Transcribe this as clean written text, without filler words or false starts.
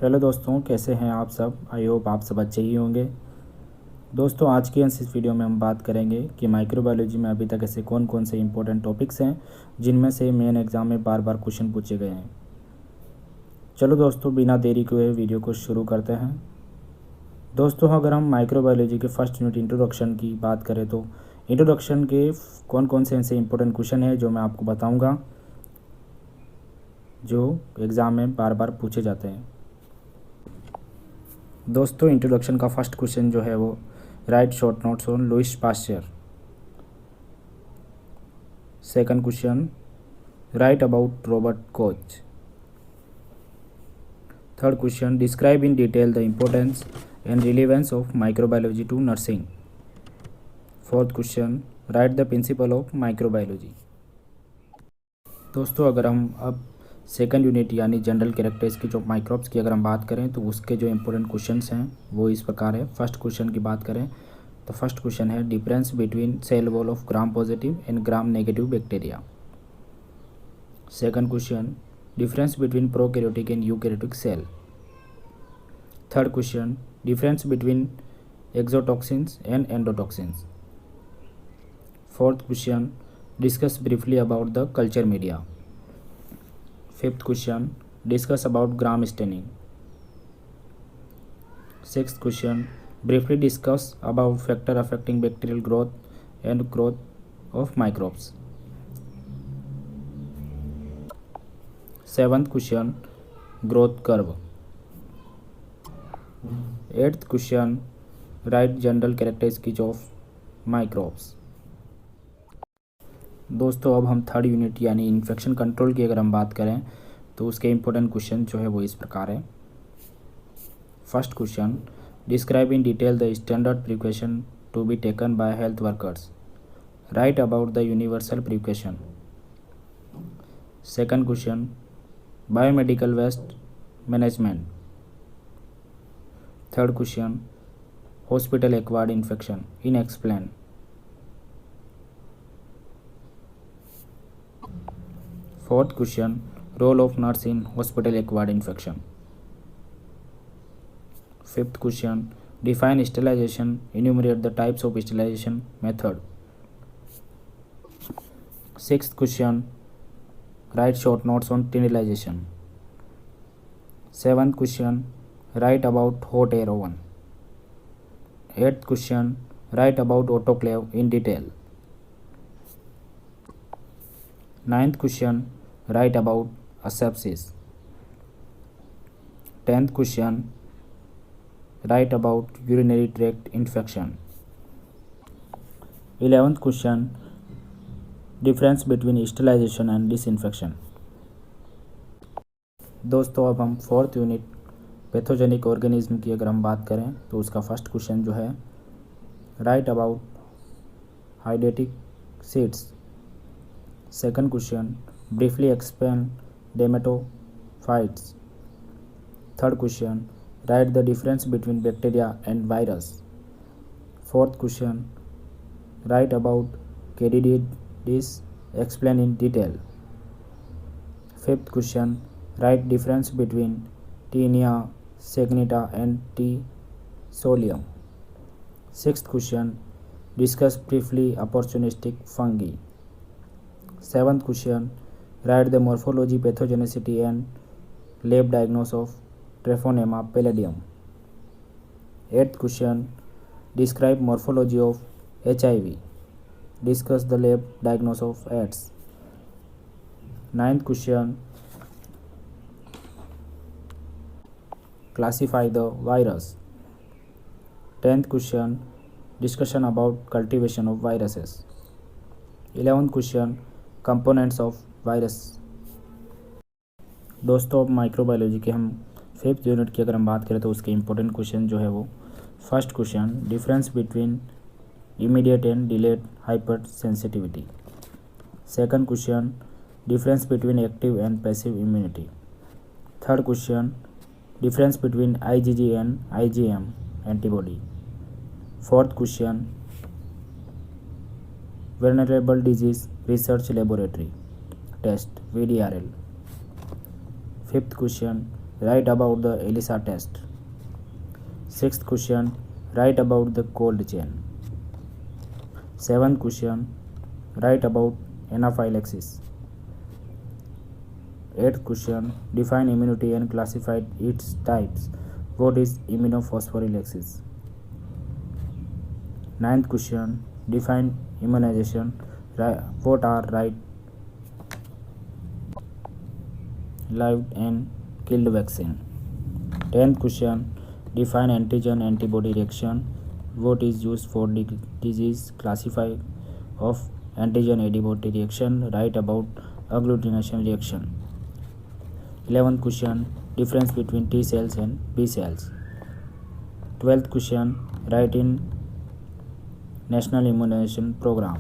Hello दोस्तों, कैसे हैं आप सब। आई होप आप सब अच्छे ही होंगे। दोस्तों, आज की इस वीडियो में हम बात करेंगे कि माइक्रोबायोलॉजी में अभी तक ऐसे कौन कौन से इंपॉर्टेंट टॉपिक्स हैं जिनमें से मेन एग्ज़ाम में बार बार क्वेश्चन पूछे गए हैं। चलो दोस्तों, बिना देरी के वीडियो को शुरू करते हैं। दोस्तों, अगर हम माइक्रोबायोलॉजी के फर्स्ट यूनिट इंट्रोडक्शन की बात करें तो इंट्रोडक्शन के कौन कौन से ऐसे इंपॉर्टेंट क्वेश्चन हैं जो मैं आपको बताऊँगा, जो एग्ज़ाम में बार बार पूछे जाते हैं। दोस्तों, इंट्रोडक्शन का फर्स्ट क्वेश्चन जो है वो write short notes on Louis Pasteur. Second question write about Robert Koch. Third question describe in detail the importance and relevance of microbiology to nursing. Fourth question write the principle of microbiology. दोस्तों, अगर हम अब second unit यानी general characteristics of microbes की अगर हम बात करें तो उसके जो इंपॉर्टेंट क्वेश्चंस हैं वो इस प्रकार है। फर्स्ट क्वेश्चन की बात करें तो फर्स्ट क्वेश्चन है difference between cell wall of Gram positive and Gram negative bacteria. Second question difference between prokaryotic and eukaryotic cell. Third question difference between exotoxins and endotoxins. Fourth question discuss briefly about the culture media. Fifth question discuss about Gram staining. Sixth question briefly discuss about factor affecting bacterial growth and growth of microbes. Seventh question growth curve. Eighth question write general characteristics of microbes. दोस्तों, अब हम third unit यानी infection control की अगर हम बात करें तो उसके इंपॉर्टेंट क्वेश्चन जो है वो इस प्रकार है। First question describe in detail the standard precaution to be taken by health workers. Write about the universal precaution. Second question biomedical waste management. Third question hospital acquired infection in explain. Fourth question role of nurse in hospital acquired infection. Fifth question define sterilization, enumerate the types of sterilization method. Sixth question write short notes on sterilization. Seventh question write about hot air oven. Eighth question write about autoclave in detail. Ninth question write about asepsis. 10th question write about urinary tract infection. 11th question difference between sterilization and disinfection. दोस्तों, अब हम fourth unit pathogenic organism की अगर हम बात करें तो उसका फर्स्ट क्वेश्चन जो है write about hydatic seeds. Second question briefly explain dermatophytes. Third question write the difference between bacteria and virus. Fourth question write about Candidus, explain in detail. Fifth question write difference between Taenia saginata and T. solium. Sixth question discuss briefly opportunistic fungi. Seventh question write the morphology, pathogenicity and lab diagnosis of Treponema pallidum. Eighth question describe morphology of HIV. Discuss the lab diagnosis of AIDS. Ninth question classify the virus. 10th question discussion about cultivation of viruses. 11th question components of virus. दोस्तों, अब microbiology के हम fifth unit की अगर हम बात करें तो उसके इंपॉर्टेंट क्वेश्चन जो है वो first question difference between immediate and delayed hypersensitivity. Second question difference between active and passive immunity. Third question difference between IgG and IgM antibody. Fourth question venereal disease research laboratory test VDRL. Fifth question write about the ELISA test. Sixth question, write about the cold chain. Seventh question, write about anaphylaxis. Eighth question, define immunity and classify its types. What is immunophosphorylaxis? Ninth question, define immunization. What are live and killed vaccine? 10th question, define antigen antibody reaction. What is used for disease? Classify of antigen antibody reaction. Write about agglutination reaction. 11th question, difference between T cells and B cells. 12th question, write in National Immunization Program.